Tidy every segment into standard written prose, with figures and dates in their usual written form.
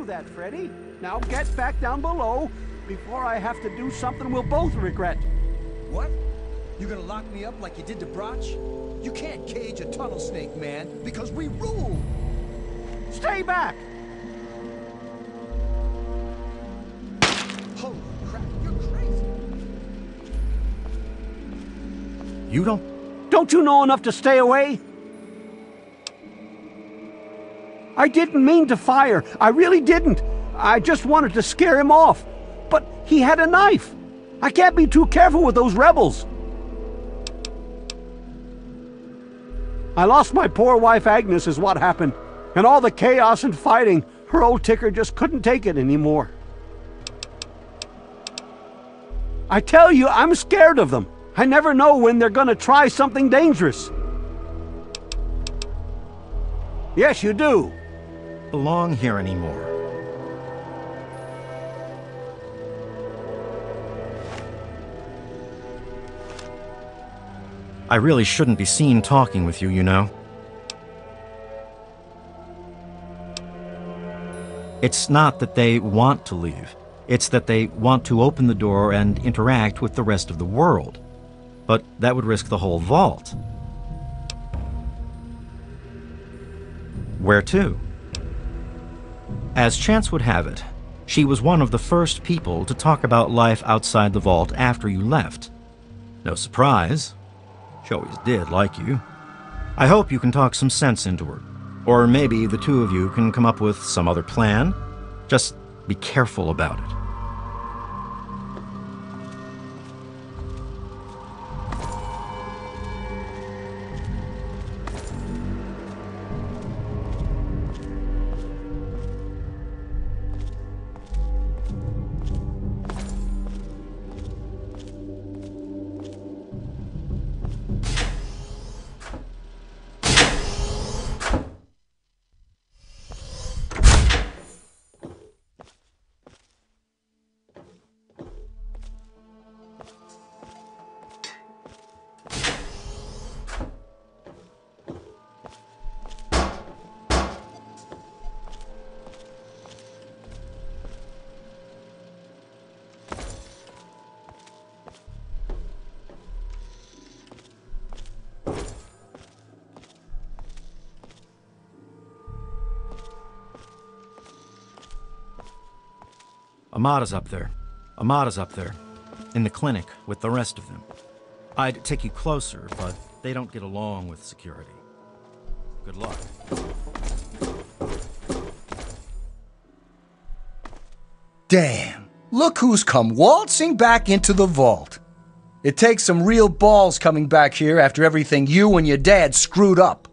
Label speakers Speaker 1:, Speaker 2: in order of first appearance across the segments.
Speaker 1: that, Freddy. Now get back down below before I have to do something we'll both regret.
Speaker 2: What? You gonna lock me up like you did to Broch? You can't cage a tunnel snake, man, because we rule!
Speaker 1: Stay back!
Speaker 2: Holy crap, you're crazy!
Speaker 3: You don't...
Speaker 1: Don't you know enough to stay away? I didn't mean to fire. I really didn't. I just wanted to scare him off. But he had a knife. I can't be too careful with those rebels. I lost my poor wife Agnes is what happened. And all the chaos and fighting, her old ticker just couldn't take it anymore. I tell you, I'm scared of them. I never know when they're gonna try something dangerous. Yes, you do.
Speaker 3: belong here anymore. I really shouldn't be seen talking with you, you know. It's not that they want to leave. It's that they want to open the door and interact with the rest of the world. But that would risk the whole vault. Where to? As chance would have it, she was one of the first people to talk about life outside the vault after you left. No surprise. She always did like you. I hope you can talk some sense into her. Or maybe the two of you can come up with some other plan. Just be careful about it. Amada's up there. Amada's up there. In the clinic with the rest of them. I'd take you closer, but they don't get along with security. Good luck.
Speaker 2: Damn. Look who's come waltzing back into the vault. It takes some real balls coming back here after everything you and your dad screwed up.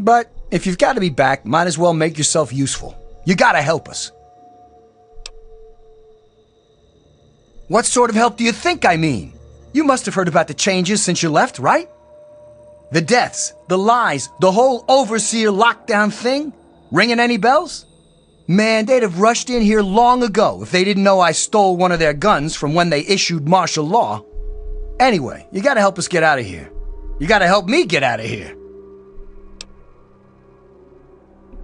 Speaker 2: But if you've got to be back, might as well make yourself useful. You gotta help us. What sort of help do you think I mean? You must have heard about the changes since you left, right? The deaths, the lies, the whole overseer lockdown thing? Ringing any bells? Man, they'd have rushed in here long ago if they didn't know I stole one of their guns from when they issued martial law. Anyway, you gotta help us get out of here. You gotta help me get out of here.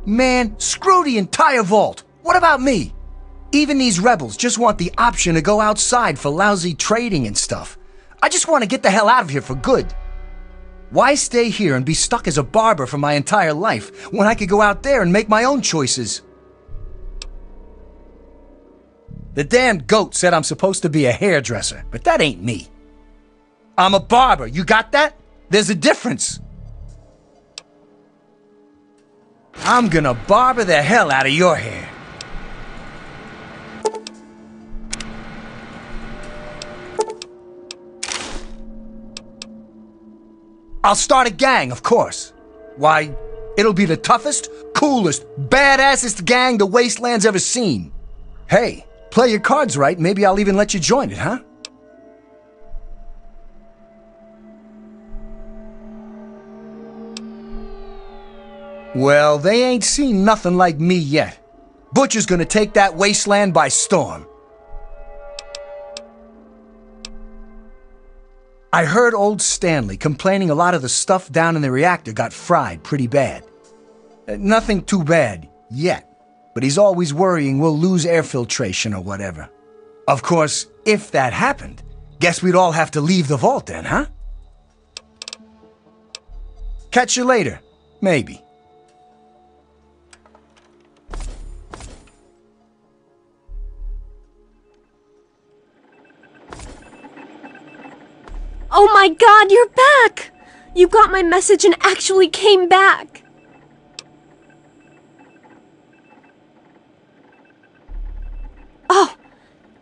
Speaker 2: Man, screw the entire vault. What about me? Even these rebels just want the option to go outside for lousy trading and stuff. I just want to get the hell out of here for good. Why stay here and be stuck as a barber for my entire life when I could go out there and make my own choices? The damn goat said I'm supposed to be a hairdresser, but that ain't me. I'm a barber, you got that? There's a difference. I'm gonna barber the hell out of your hair. I'll start a gang, of course. Why, it'll be the toughest, coolest, badassest gang the Wasteland's ever seen. Hey, play your cards right, maybe I'll even let you join it, huh? Well, they ain't seen nothing like me yet. Butcher's gonna take that Wasteland by storm. I heard old Stanley complaining a lot of the stuff down in the reactor got fried pretty bad. Nothing too bad, yet. but he's always worrying we'll lose air filtration or whatever. Of course, if that happened, guess we'd all have to leave the vault then, huh? Catch you later. Maybe.
Speaker 4: Oh my God, you're back! You got my message and actually came back! Oh,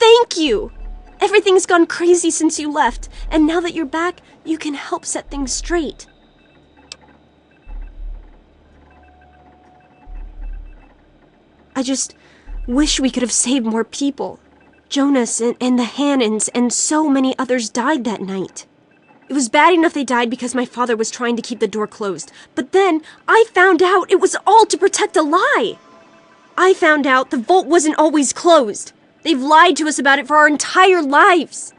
Speaker 4: thank you! Everything's gone crazy since you left, and now that you're back, you can help set things straight. I just wish we could have saved more people. Jonas and the Hannons and so many others died that night. It was bad enough they died because my father was trying to keep the door closed. But then I found out it was all to protect a lie. I found out the vault wasn't always closed. They've lied to us about it for our entire lives.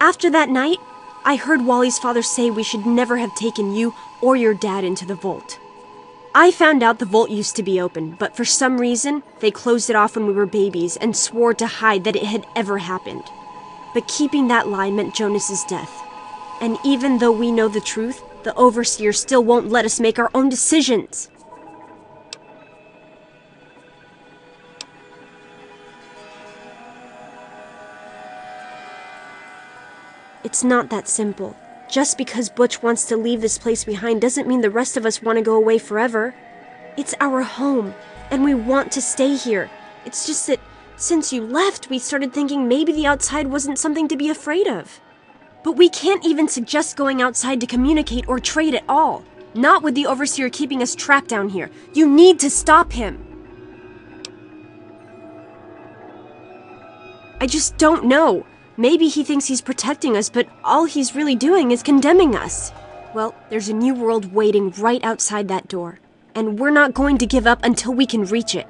Speaker 4: After that night, I heard Wally's father say we should never have taken you or your dad into the vault. I found out the vault used to be open, but for some reason, they closed it off when we were babies and swore to hide that it had ever happened. But keeping that lie meant Jonas's death. And even though we know the truth, the Overseer still won't let us make our own decisions. It's not that simple. Just because Butch wants to leave this place behind doesn't mean the rest of us want to go away forever. It's our home, and we want to stay here. It's just that since you left, we started thinking maybe the outside wasn't something to be afraid of. But we can't even suggest going outside to communicate or trade at all. Not with the Overseer keeping us trapped down here. You need to stop him. I just don't know. Maybe he thinks he's protecting us, but all he's really doing is condemning us. Well, there's a new world waiting right outside that door, and we're not going to give up until we can reach it.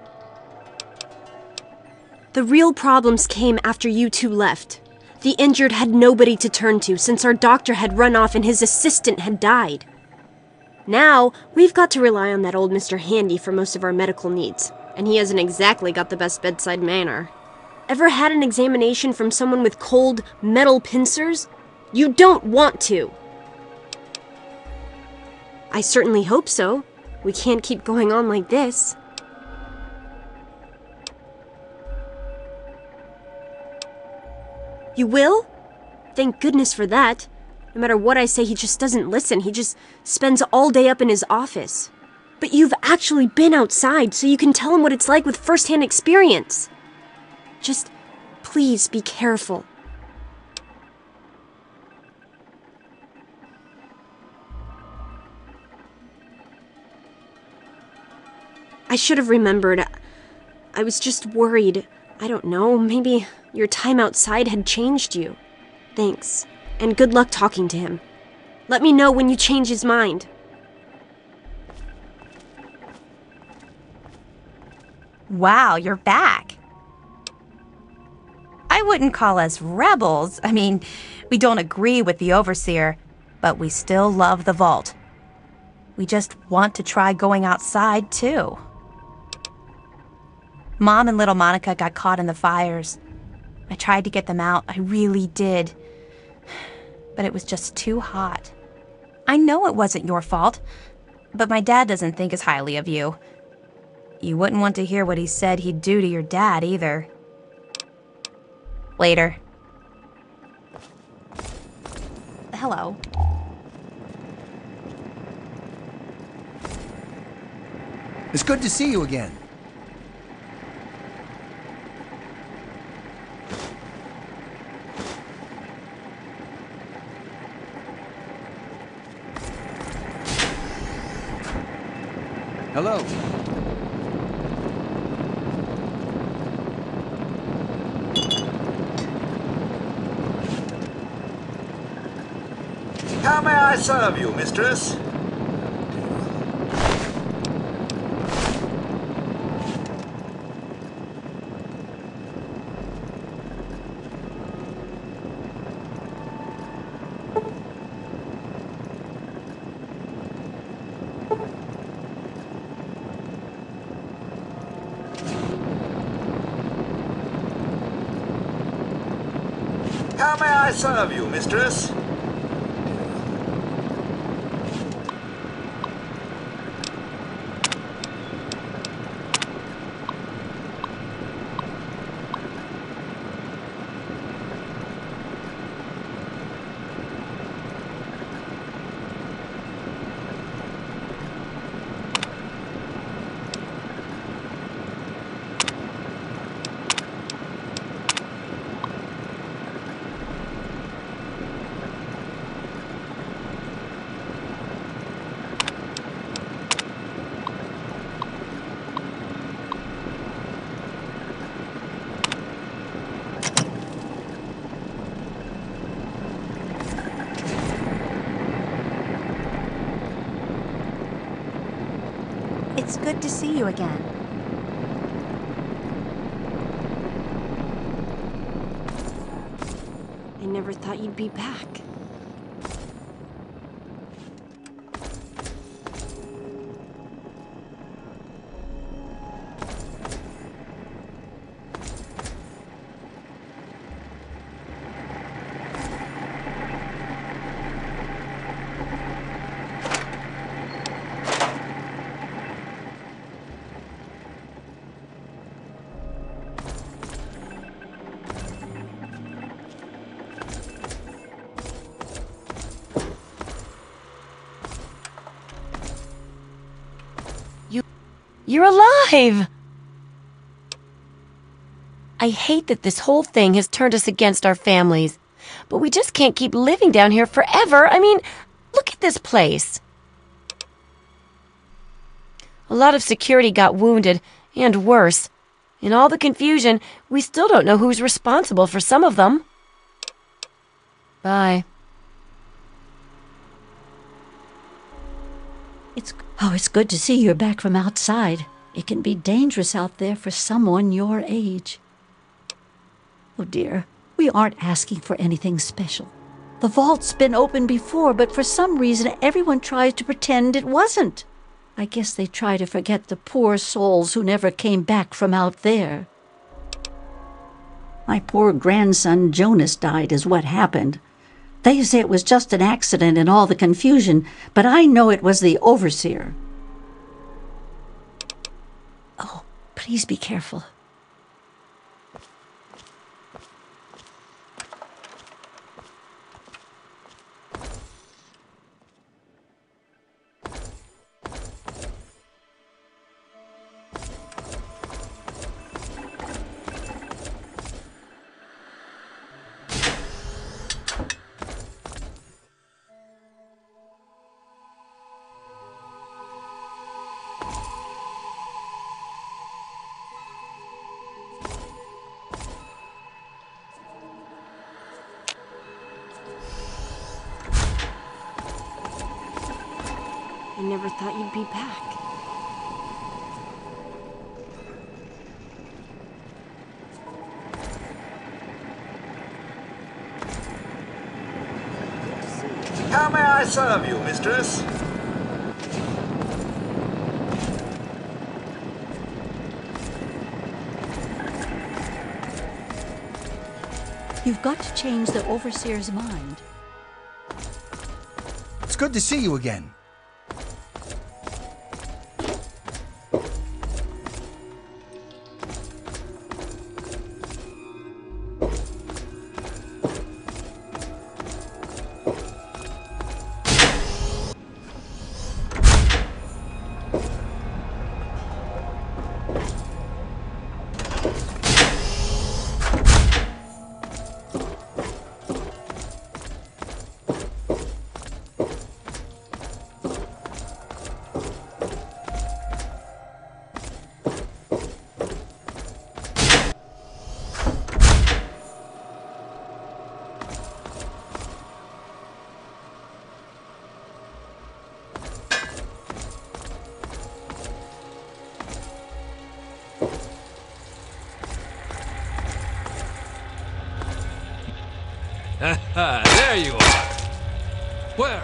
Speaker 4: The real problems came after you two left. The injured had nobody to turn to since our doctor had run off and his assistant had died. Now, we've got to rely on that old Mr. Handy for most of our medical needs, and he hasn't exactly got the best bedside manner. Ever had an examination from someone with cold, metal pincers? You don't want to. I certainly hope so. We can't keep going on like this. You will? Thank goodness for that. No matter what I say, he just doesn't listen. He just spends all day up in his office. But you've actually been outside, so you can tell him what it's like with first-hand experience. Just, please be careful. I should have remembered. I was just worried. I don't know, maybe your time outside had changed you. Thanks, and good luck talking to him. Let me know when you change his mind.
Speaker 5: Wow, you're back. I wouldn't call us rebels. I mean, we don't agree with the Overseer, but we still love the vault. We just want to try going outside, too. Mom and little Monica got caught in the fires. I tried to get them out, I really did. But it was just too hot. I know it wasn't your fault, but my dad doesn't think as highly of you. You wouldn't want to hear what he said he'd do to your dad, either. Later. Hello.
Speaker 2: It's good to see you again. Hello.
Speaker 6: How may I serve you, mistress? How may I serve you, mistress?
Speaker 5: It's good to see you again.
Speaker 4: I never thought you'd be back.
Speaker 7: You're alive! I hate that this whole thing has turned us against our families, but we just can't keep living down here forever. I mean, look at this place. A lot of security got wounded, and worse. In all the confusion, we still don't know who's responsible for some of them. Bye.
Speaker 8: It's good to see you're back from outside. It can be dangerous out there for someone your age. Oh dear, we aren't asking for anything special. The vault's been open before, but for some reason everyone tries to pretend it wasn't. I guess they try to forget the poor souls who never came back from out there. My poor grandson Jonas died is what happened. They say it was just an accident in all the confusion, but I know it was the overseer. Oh, please be careful.
Speaker 4: I never thought you'd be back.
Speaker 6: How may I serve you, mistress?
Speaker 8: You've got to change the overseer's mind.
Speaker 2: It's good to see you again.
Speaker 9: There you are. Where?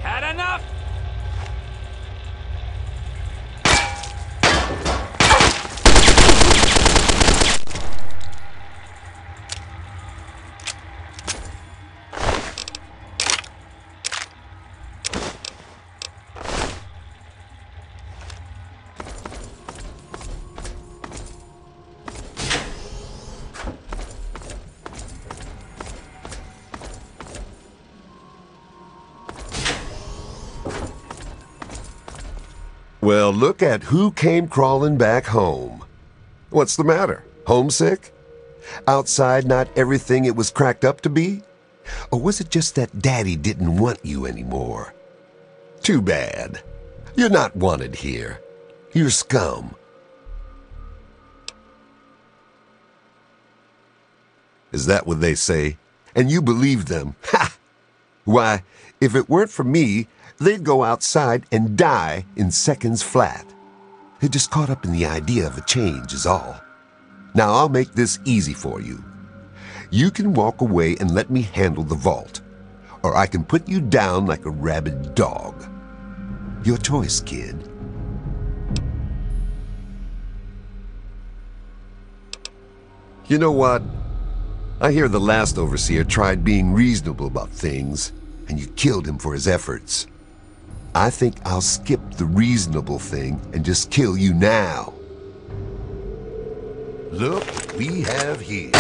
Speaker 9: Had enough?
Speaker 10: Well, look at who came crawling back home. What's the matter? Homesick? Outside not everything it was cracked up to be? Or was it just that Daddy didn't want you anymore? Too bad. You're not wanted here. You're scum. Is that what they say? And you believe them? Ha! Why, if it weren't for me, they'd go outside and die in seconds flat. They're just caught up in the idea of a change is all. Now I'll make this easy for you. You can walk away and let me handle the vault, or I can put you down like a rabid dog. Your choice, kid. You know what? I hear the last overseer tried being reasonable about things, and you killed him for his efforts. I think I'll skip the reasonable thing and just kill you now. Look what we have here.